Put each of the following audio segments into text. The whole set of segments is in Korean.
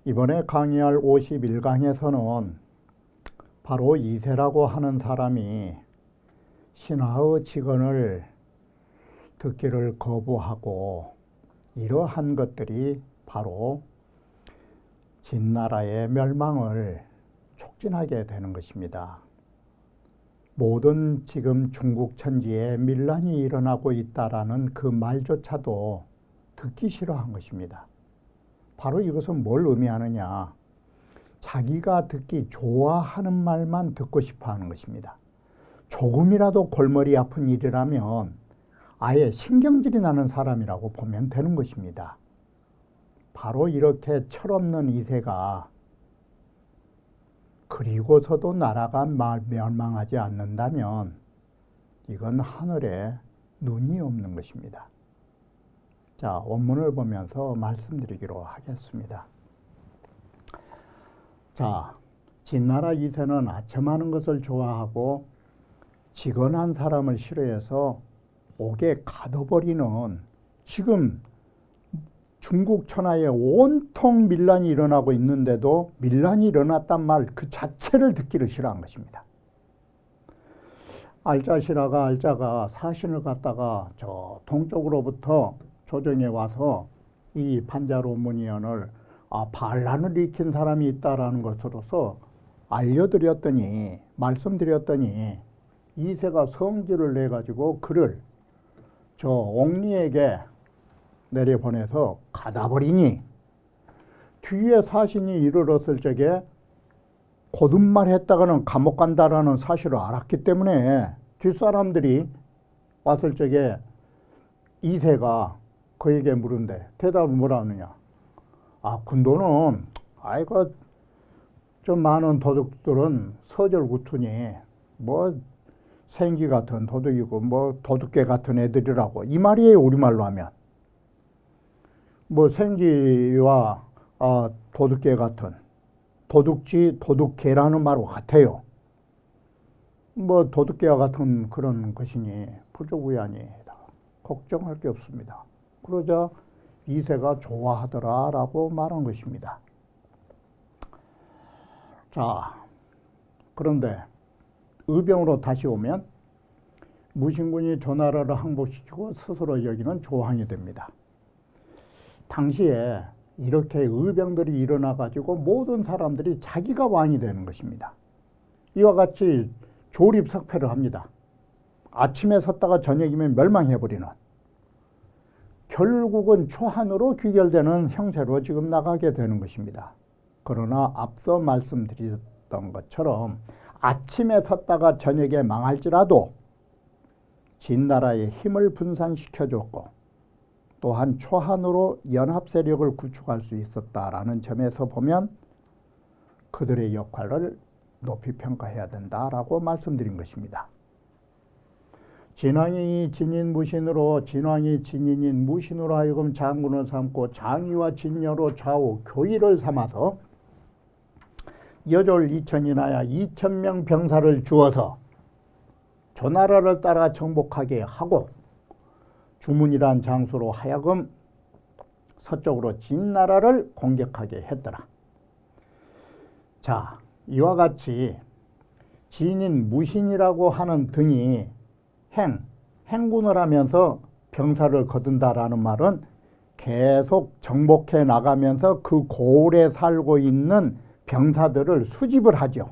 이번에 강의할 51강에서는 바로 이세라고 하는 사람이 신하의 직언을 듣기를 거부하고 이러한 것들이 바로 진나라의 멸망을 촉진하게 되는 것입니다. 모든 지금 중국 천지에 밀란이 일어나고 있다라는 그 말조차도 듣기 싫어한 것입니다. 바로 이것은 뭘 의미하느냐? 자기가 듣기 좋아하는 말만 듣고 싶어 하는 것입니다. 조금이라도 골머리 아픈 일이라면 아예 신경질이 나는 사람이라고 보면 되는 것입니다. 바로 이렇게 철없는 이세가 그리고서도 나라가 멸망하지 않는다면 이건 하늘에 눈이 없는 것입니다. 자, 원문을 보면서 말씀드리기로 하겠습니다. 자, 진나라 이세는 아첨하는 것을 좋아하고 직언한 사람을 싫어해서 옥에 가둬버리는, 지금 중국 천하에 온통 밀란이 일어나고 있는데도 밀란이 일어났단 말 그 자체를 듣기를 싫어한 것입니다. 알자가 사신을 갖다가 저 동쪽으로부터 조정에 와서 이 판자로문의언을 반란을 일으킨 사람이 있다라는 것으로서 알려드렸더니, 말씀드렸더니 이세가 성질을 내가지고 그를 저 옥리에게 내려보내서 가다버리니 뒤에 사신이 이르렀을 적에 거듭말 했다가는 감옥 간다라는 사실을 알았기 때문에 뒷사람들이 왔을 적에 이세가 그에게 물은데 대답을 뭐라 하느냐? 군도는 아이고 좀 많은 도둑들은 서절구투니 뭐 생쥐 같은 도둑이고 뭐 도둑개 같은 애들이라고, 이 말이에요. 우리말로 하면 뭐 생쥐와 도둑개 같은, 도둑쥐 도둑개라는 말과 같아요. 뭐 도둑개와 같은 그런 것이니 부족의아니다. 걱정할 게 없습니다. 그러자 이세가 좋아하더라 라고 말한 것입니다. 자, 그런데 의병으로 다시 오면 무신군이 조나라를 항복시키고 스스로 여기는 조항이 됩니다. 당시에 이렇게 의병들이 일어나 가지고 모든 사람들이 자기가 왕이 되는 것입니다. 이와 같이 조립석패를 합니다. 아침에 섰다가 저녁이면 멸망해버리는, 결국은 초한으로 귀결되는 형세로 지금 나가게 되는 것입니다. 그러나 앞서 말씀드렸던 것처럼 아침에 섰다가 저녁에 망할지라도 진나라의 힘을 분산시켜줬고 또한 초한으로 연합 세력을 구축할 수 있었다라는 점에서 보면 그들의 역할을 높이 평가해야 된다라고 말씀드린 것입니다. 진왕이 진인 무신으로, 진왕이 진인인 무신으로 하여금 장군을 삼고 장의와 진여로 좌우 교의를 삼아서 여졸 2천이나야 2,000명 병사를 주어서 조나라를 따라 정복하게 하고 주문이란 장수로 하여금 서쪽으로 진나라를 공격하게 했더라. 자, 이와 같이 진인 무신이라고 하는 등이 행군을 하면서 병사를 거둔다라는 말은 계속 정복해 나가면서 그 고을에 살고 있는 병사들을 수집을 하죠.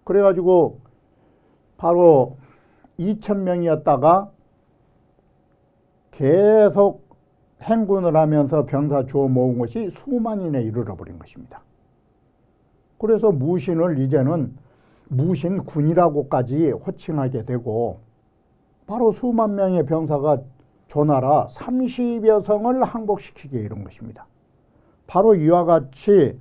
그래가지고 바로 2,000명이었다가 계속 행군을 하면서 병사 주워 모은 것이 수만인에 이르러 버린 것입니다. 그래서 무신을 이제는 무신군이라고까지 호칭하게 되고 바로 수만 명의 병사가 조나라 30여 성을 항복시키게 이른 것입니다. 바로 이와 같이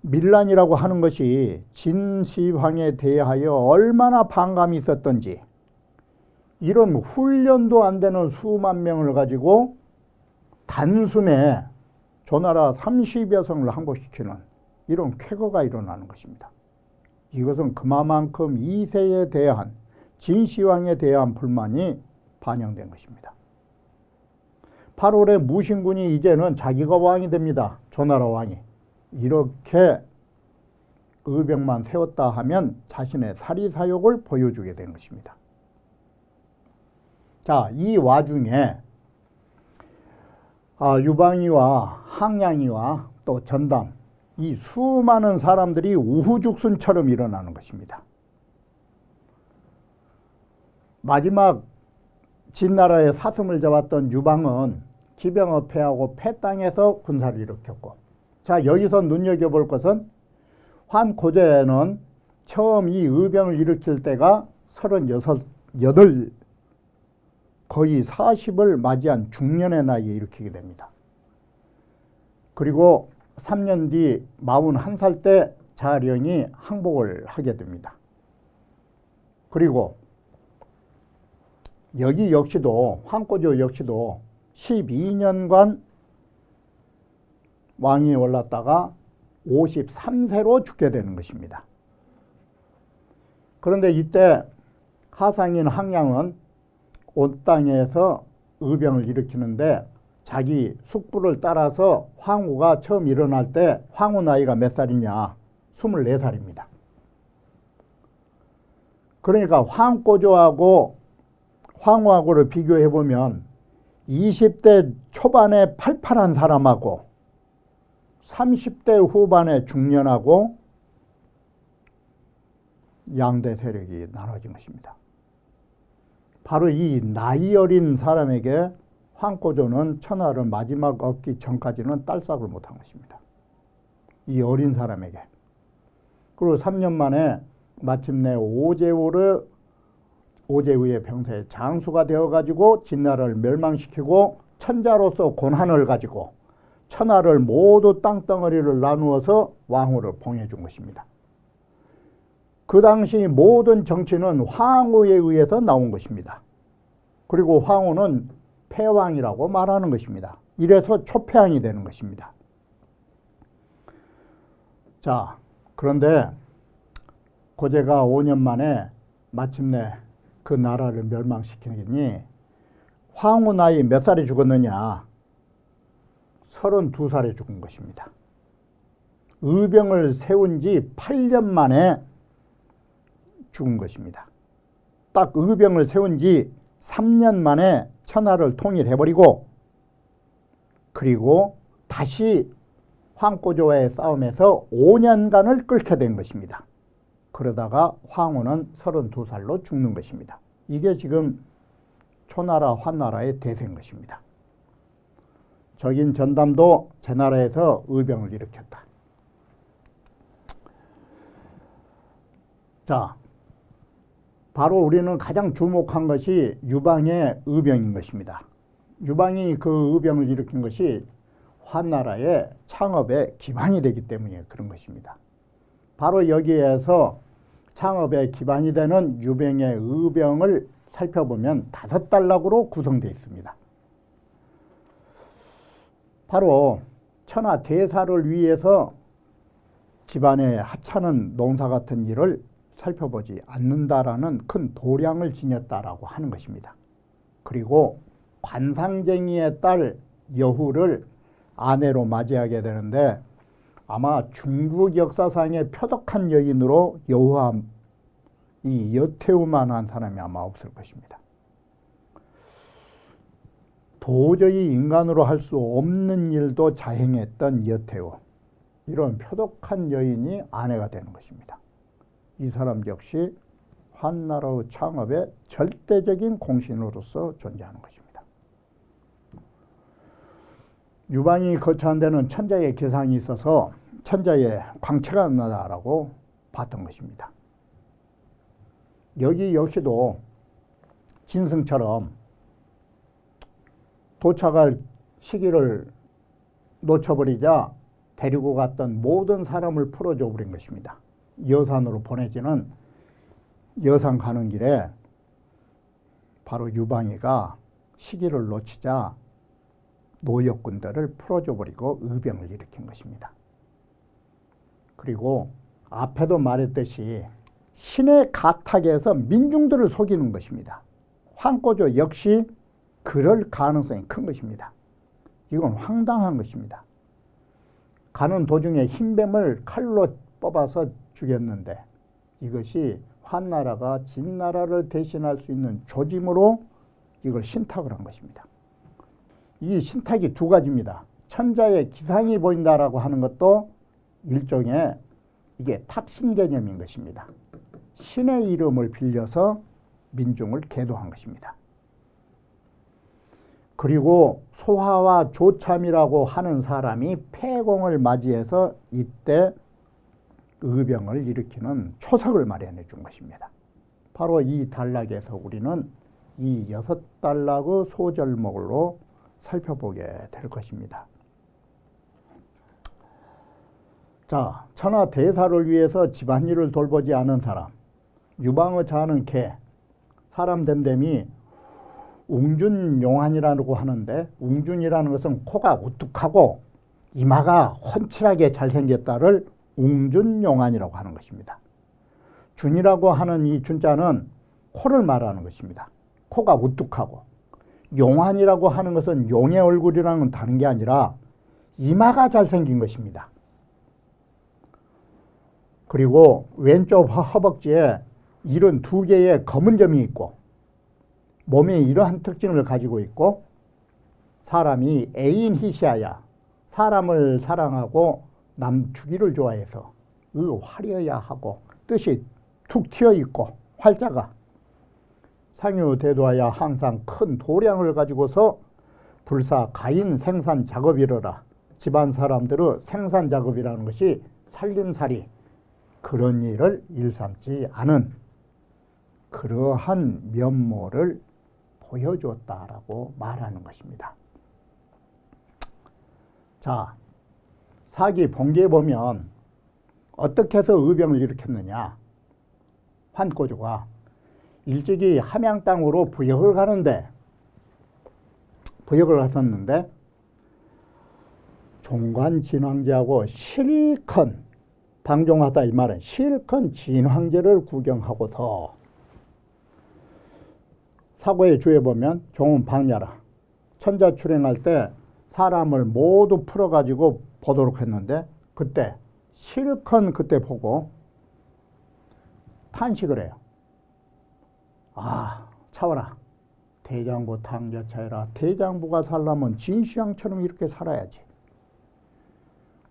밀란이라고 하는 것이 진시황에 대하여 얼마나 반감이 있었던지, 이런 훈련도 안 되는 수만 명을 가지고 단숨에 조나라 30여 성을 항복시키는 이런 쾌거가 일어나는 것입니다. 이것은 그만큼 이세에 대한, 진시황에 대한 불만이 반영된 것입니다. 8월에 무신군이 이제는 자기가 왕이 됩니다. 조나라 왕이. 이렇게 의병만 세웠다 하면 자신의 사리사욕을 보여주게 된 것입니다. 자, 이 와중에 유방이와 항량이와 또 전담, 이 수많은 사람들이 우후죽순처럼 일어나는 것입니다. 마지막 진나라의 사슴을 잡았던 유방은 기병을 패하고 패땅에서 군사를 일으켰고, 자, 여기서 눈여겨볼 것은 환고제는 처음 이 의병을 일으킬 때가 36, 8, 거의 40을 맞이한 중년의 나이에 일으키게 됩니다. 그리고 3년 뒤 41살 때 자령이 항복을 하게 됩니다. 그리고 여기 역시도 환고조 역시도 12년간 왕위에 올랐다가 53세로 죽게 되는 것입니다. 그런데 이때 하상인 항량은 온 땅에서 의병을 일으키는데 자기 숙부를 따라서 황후가 처음 일어날 때 황후 나이가 몇 살이냐? 24살입니다. 그러니까 황고조하고 황후하고를 비교해보면 20대 초반에 팔팔한 사람하고 30대 후반에 중년하고 양대 세력이 나눠진 것입니다. 바로 이 나이 어린 사람에게 황고조는 천하를 마지막 얻기 전까지는 딸싹을 못한 것입니다. 이 어린 사람에게. 그리고 3년 만에 마침내 오제우의 병사의 장수가 되어가지고 진나라를 멸망시키고 천자로서 권한을 가지고 천하를 모두 땅덩어리를 나누어서 왕후를 봉해준 것입니다. 그 당시 모든 정치는 황후에 의해서 나온 것입니다. 그리고 황후는 패왕이라고 말하는 것입니다. 이래서 초패왕이 되는 것입니다. 자, 그런데 고제가 5년 만에 마침내 그 나라를 멸망시키니 황후 나이 몇 살에 죽었느냐? 32살에 죽은 것입니다. 의병을 세운 지 8년 만에 죽은 것입니다. 딱 의병을 세운 지 3년 만에 천하를 통일해버리고 그리고 다시 황고조와의 싸움에서 5년간을 끓게 된 것입니다. 그러다가 황후는 32살로 죽는 것입니다. 이게 지금 초나라, 환나라의 대세인 것입니다. 적인 전담도 제 나라에서 의병을 일으켰다. 자, 바로 우리는 가장 주목한 것이 유방의 의병인 것입니다. 유방이 그 의병을 일으킨 것이 환나라의 창업의 기반이 되기 때문에 그런 것입니다. 바로 여기에서 창업의 기반이 되는 유병의 의병을 살펴보면 5단락으로 구성되어 있습니다. 바로 천하 대사를 위해서 집안의 하찮은 농사 같은 일을 살펴보지 않는다라는 큰 도량을 지녔다라고 하는 것입니다. 그리고 관상쟁이의 딸 여후를 아내로 맞이하게 되는데 아마 중국 역사상의 표독한 여인으로 여후와 이 여태우만한 사람이 아마 없을 것입니다. 도저히 인간으로 할 수 없는 일도 자행했던 여태우, 이런 표독한 여인이 아내가 되는 것입니다. 이 사람 역시 환나라의 창업의 절대적인 공신으로서 존재하는 것입니다. 유방이 거처한 데는 천자의 계상이 있어서 천자의 광채가 나다라고 봤던 것입니다. 여기 역시도 진승처럼 도착할 시기를 놓쳐버리자 데리고 갔던 모든 사람을 풀어줘 버린 것입니다. 여산으로 보내지는 여산 가는 길에 바로 유방이가 시기를 놓치자 노역군들을 풀어줘 버리고 의병을 일으킨 것입니다. 그리고 앞에도 말했듯이 신의 가탁에서 민중들을 속이는 것입니다. 황고조 역시 그럴 가능성이 큰 것입니다. 이건 황당한 것입니다. 가는 도중에 흰뱀을 칼로 뽑아서 죽였는데 이것이 환나라가 진나라를 대신할 수 있는 조짐으로 이걸 신탁을 한 것입니다. 이 신탁이 두 가지입니다. 천자의 기상이 보인다라고 하는 것도 일종의 이게 탁신 개념인 것입니다. 신의 이름을 빌려서 민중을 계도한 것입니다. 그리고 소하와 조참이라고 하는 사람이 폐공을 맞이해서 이때 의병을 일으키는 초석을 마련해 준 것입니다. 바로 이 단락에서 우리는 이 6단락의 소절목으로 살펴보게 될 것입니다. 자, 천하대사를 위해서 집안일을 돌보지 않은 사람, 유방의 자는 개, 사람 됨됨이 웅준용한이라고 하는데 웅준이라는 것은 코가 우뚝하고 이마가 훤칠하게 잘생겼다를 웅준용한이라고 하는 것입니다. 준이라고 하는 이 준자는 코를 말하는 것입니다. 코가 우뚝하고 용한이라고 하는 것은 용의 얼굴이라는 건 다른 게 아니라 이마가 잘생긴 것입니다. 그리고 왼쪽 허벅지에 72개의 검은 점이 있고 몸에 이러한 특징을 가지고 있고 사람이 애인희시하야 사람을 사랑하고 남 주기를 좋아해서 화려해야 하고 뜻이 툭 튀어 있고 활자가 상유대도하야 항상 큰 도량을 가지고서 불사 가인 생산 작업이러라. 집안 사람들의 생산 작업이라는 것이 살림살이 그런 일을 일삼지 않은 그러한 면모를 보여줬다라고 말하는 것입니다. 자, 사기 본기에 보면 어떻게 해서 의병을 일으켰느냐. 환꼬조가 일찍이 함양 땅으로 부역을 가는데 부역을 갔었는데 종관 진황제하고 실컷 방종하다 이 말은 실컷 진황제를 구경하고서 사고의 주에 보면 종은 방야라 천자 출행할 때 사람을 모두 풀어가지고 보도록 했는데 그때 실컷 그때 보고 탄식을 해요. 아, 차와라. 대장부 탕자차이라. 대장부가 살려면 진시황처럼 이렇게 살아야지.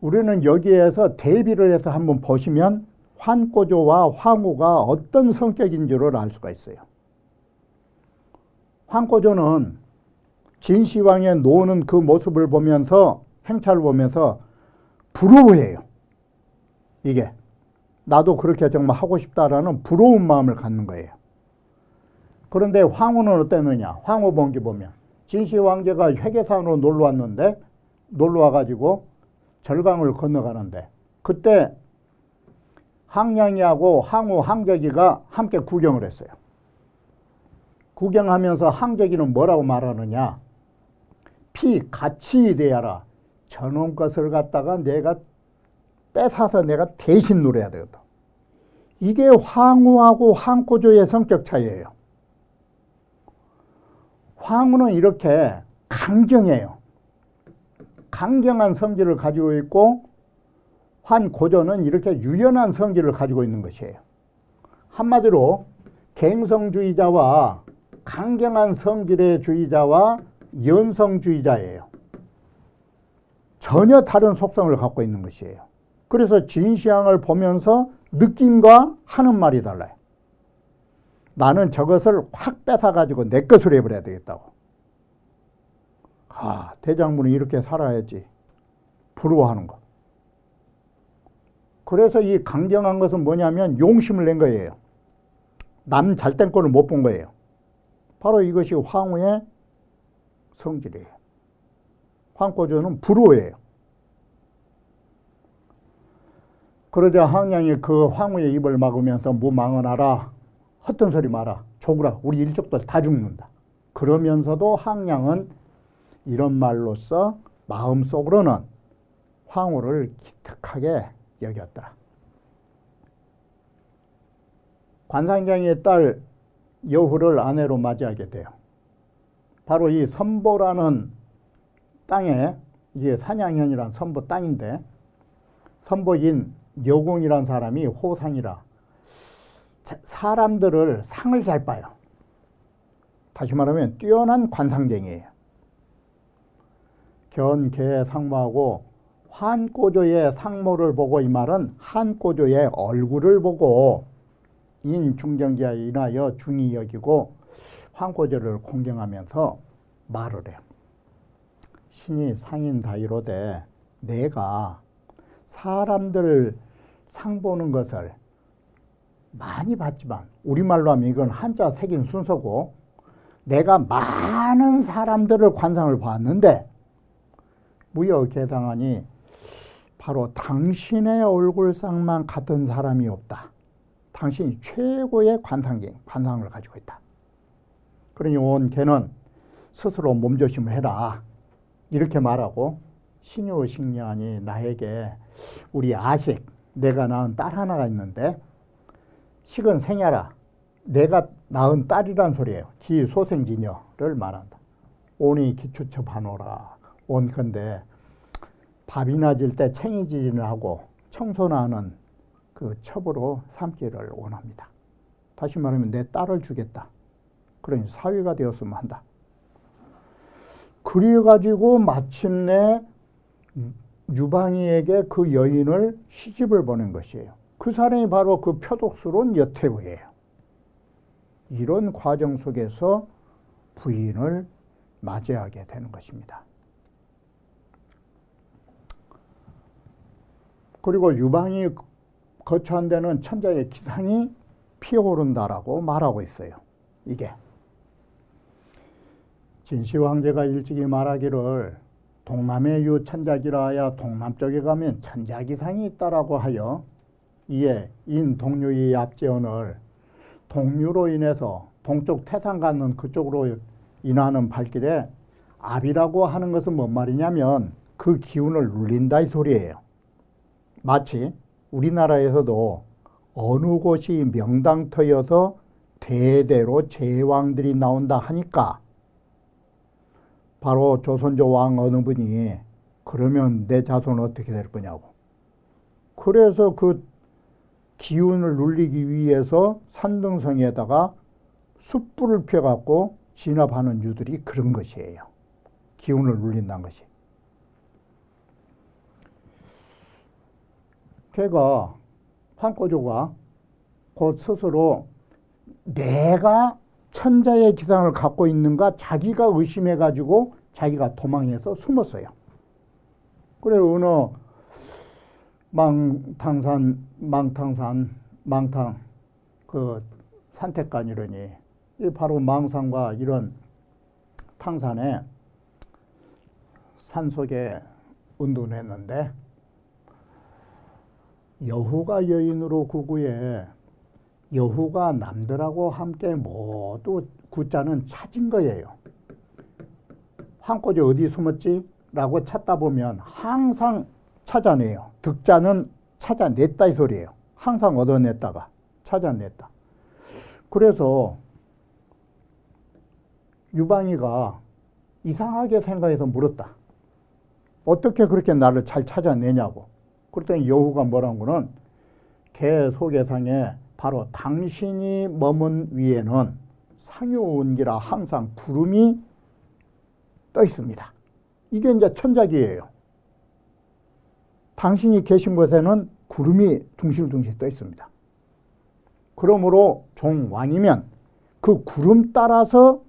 우리는 여기에서 대비를 해서 한번 보시면 환꼬조와 황후가 어떤 성격인 줄을 알 수가 있어요. 환꼬조는 진시황의 노는 그 모습을 보면서 행차를 보면서 부러워해요. 이게 나도 그렇게 정말 하고 싶다라는 부러운 마음을 갖는 거예요. 그런데 황후는 어땠느냐. 황후 본기 보면 진시황제가 회계산으로 놀러 왔는데 놀러 와가지고 절강을 건너가는데 그때 항량이하고 항우 항재기가 함께 구경을 했어요. 구경하면서 항재기는 뭐라고 말하느냐. 피 같이 대하라. 저놈 것을 갖다가 내가 뺏어서 내가 대신 누려야 되거든. 이게 황후하고 황꼬조의 성격 차이예요. 황후는 이렇게 강경해요. 강경한 성질을 가지고 있고 환고조는 이렇게 유연한 성질을 가지고 있는 것이에요. 한마디로 갱성주의자와 강경한 성질의 주의자와 연성주의자예요. 전혀 다른 속성을 갖고 있는 것이에요. 그래서 진시황을 보면서 느낌과 하는 말이 달라요. 나는 저것을 확 뺏어가지고 내 것으로 해버려야 되겠다고. 아, 대장부는 이렇게 살아야지. 부러워하는 것. 그래서 이 강경한 것은 뭐냐면 용심을 낸 거예요. 남 잘된 꼴을 못 본 거예요. 바로 이것이 황후의 성질이에요. 황꼬조는 부러워해요. 그러자 항량이 그 황후의 입을 막으면서 무망언하라. 헛된 소리 마라. 조구라. 우리 일족들 다 죽는다. 그러면서도 항량은 이런 말로써 마음속으로는 황후를 기특하게 여겼더라. 관상장의 딸 여후를 아내로 맞이하게 돼요. 바로 이 선보라는 땅에 이게 산양현이란 선보 땅인데 선보인 여공이란 사람이 호상이라 사람들을 상을 잘 봐요. 다시 말하면 뛰어난 관상쟁이에요. 견, 개, 상모하고 환꼬조의 상모를 보고 이 말은 한꼬조의 얼굴을 보고 인중경기에 인하여 중히 여기고 환꼬조를 공경하면서 말을 해요. 신이 상인다이로되 내가 사람들 상 보는 것을 많이 봤지만 우리말로 하면 이건 한자 새긴 순서고 내가 많은 사람들을 관상을 봤는데 무여계상하니 바로 당신의 얼굴상만 같은 사람이 없다. 당신이 최고의 관상을 가지고 있다. 그러니 온 개는 스스로 몸조심을 해라. 이렇게 말하고 신유식녀하니 나에게 우리 아식 내가 낳은 딸 하나가 있는데 식은 생야라 내가 낳은 딸이란 소리예요. 기소생지녀를 말한다. 온이 기추처 반오라. 온컨대 밥이나 질 때 챙이질을 하고 청소나 하는 그 첩으로 삼기를 원합니다. 다시 말하면 내 딸을 주겠다. 그러니 사위가 되었으면 한다. 그래가지고 마침내 유방이에게 그 여인을 시집을 보낸 것이에요. 그 사람이 바로 그 표독스러운 여태우예요. 이런 과정 속에서 부인을 맞이하게 되는 것입니다. 그리고 유방이 거처한 데는 천자의 기상이 피어오른다라고 말하고 있어요. 이게 진시황제가 일찍이 말하기를 동남의 유 천자기라 동남쪽에 가면 천자기상이 있다라고 하여 이에 인동류의 앞제언을 동류로 인해서 동쪽 태산 가는 그쪽으로 인하는 발길에 압이라고 하는 것은 뭔 말이냐면 그 기운을 눌린다 이 소리예요. 마치 우리나라에서도 어느 곳이 명당터여서 대대로 제왕들이 나온다 하니까 바로 조선조 왕 어느 분이 그러면 내 자손은 어떻게 될 거냐고. 그래서 그 기운을 눌리기 위해서 산등성에다가 숯불을 펴갖고 진압하는 유들이 그런 것이에요. 기운을 눌린다는 것이. 걔가 판꼬조가 곧 스스로 내가 천자의 기상을 갖고 있는가 자기가 의심해가지고 자기가 도망해서 숨었어요. 그래 어느 망탕 그 산택간이러니 바로 망산과 이런 탕산에 산속에 운동했는데 여후가 여인으로 구구에 여후가 남들하고 함께 모두 구자는 찾은 거예요. 황꼬지 어디 숨었지? 라고 찾다 보면 항상 찾아내요. 득자는 찾아냈다 이 소리예요. 항상 얻어냈다가 찾아냈다. 그래서 유방이가 이상하게 생각해서 물었다. 어떻게 그렇게 나를 잘 찾아내냐고. 그랬더니 여후가 뭐라는 거는 개소개상에 바로 당신이 머문 위에는 상유운기라 항상 구름이 떠 있습니다. 이게 이제 천자기예요. 당신이 계신 곳에는 구름이 둥실둥실 떠 있습니다. 그러므로 종왕이면 그 구름 따라서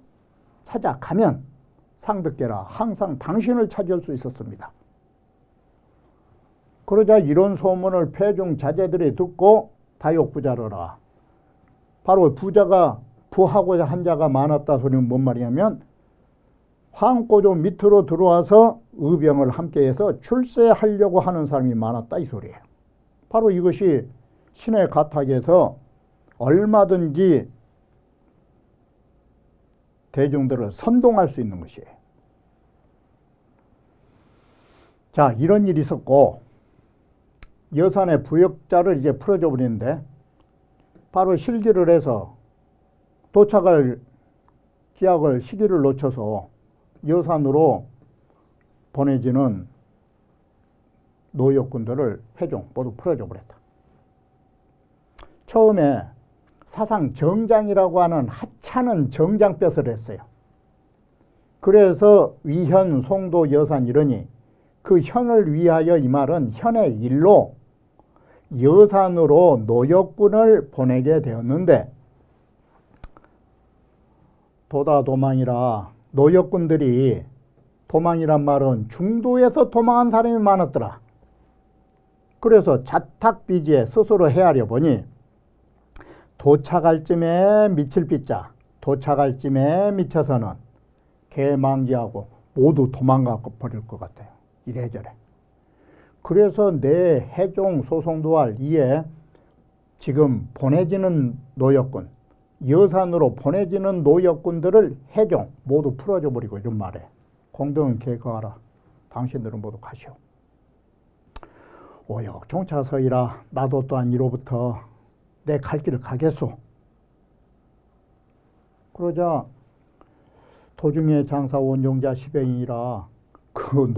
찾아가면 상득계라 항상 당신을 찾을 수 있었습니다. 그러자 이런 소문을 패중 자제들이 듣고 다욕부자러라. 바로 부자가 부하고자 한 자가 많았다 소리는 뭔 말이냐면 황꼬조 밑으로 들어와서 의병을 함께해서 출세하려고 하는 사람이 많았다 이 소리예요. 바로 이것이 신의 가탁에서 얼마든지 대중들을 선동할 수 있는 것이에요. 자, 이런 일이 있었고 여산의 부역자를 이제 풀어줘 버리는데 바로 실기를 해서 도착할 기약을 시기를 놓쳐서 여산으로 보내지는 노역군들을 회종 모두 풀어줘 버렸다. 처음에 사상 정장이라고 하는 하찮은 정장볕을 했어요. 그래서 위현, 송도, 여산 이러니 그 현을 위하여 이 말은 현의 일로 여산으로 노역군을 보내게 되었는데 도다도망이라 노역군들이 도망이란 말은 중도에서 도망한 사람이 많았더라. 그래서 자탁비지에 스스로 헤아려 보니 도착할 쯤에 미칠 빚자 도착할 쯤에 미쳐서는 개망지하고 모두 도망가 버릴 것 같아요. 이래저래. 그래서 내 해종 소송도할 이에 지금 보내지는 노역군, 여산으로 보내지는 노역군들을 해종 모두 풀어줘 버리고 이런 말에 공동은 개거하라. 당신들은 모두 가시오. 오역 종차서이라 나도 또한 이로부터 내 갈 길을 가겠소. 그러자 도중에 장사 원종자 10여인이라 그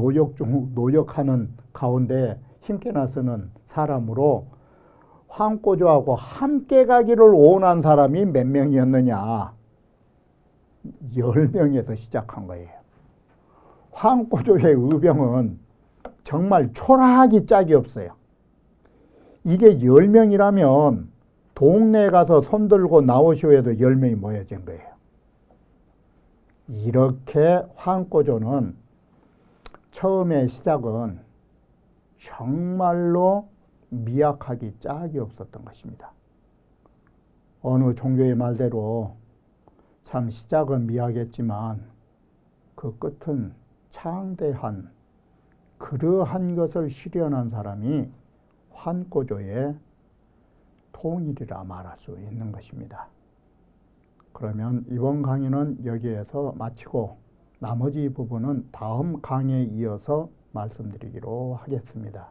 노역하는 가운데 힘께나 쓰는 사람으로 황꼬조하고 함께 가기를 원한 사람이 몇 명이었느냐? 10명에서 시작한 거예요. 황꼬조의 의병은 정말 초라하기 짝이 없어요. 이게 10명이라면 동네에 가서 손들고 나오시오 해도 10명이 모여진 거예요. 이렇게 황꼬조는 처음에 시작은 정말로 미약하기 짝이 없었던 것입니다. 어느 종교의 말대로 참 시작은 미약했지만 그 끝은 창대한 그러한 것을 실현한 사람이 황꼬조의 통일이라 말할 수 있는 것입니다. 그러면 이번 강의는 여기에서 마치고 나머지 부분은 다음 강의에 이어서 말씀드리기로 하겠습니다.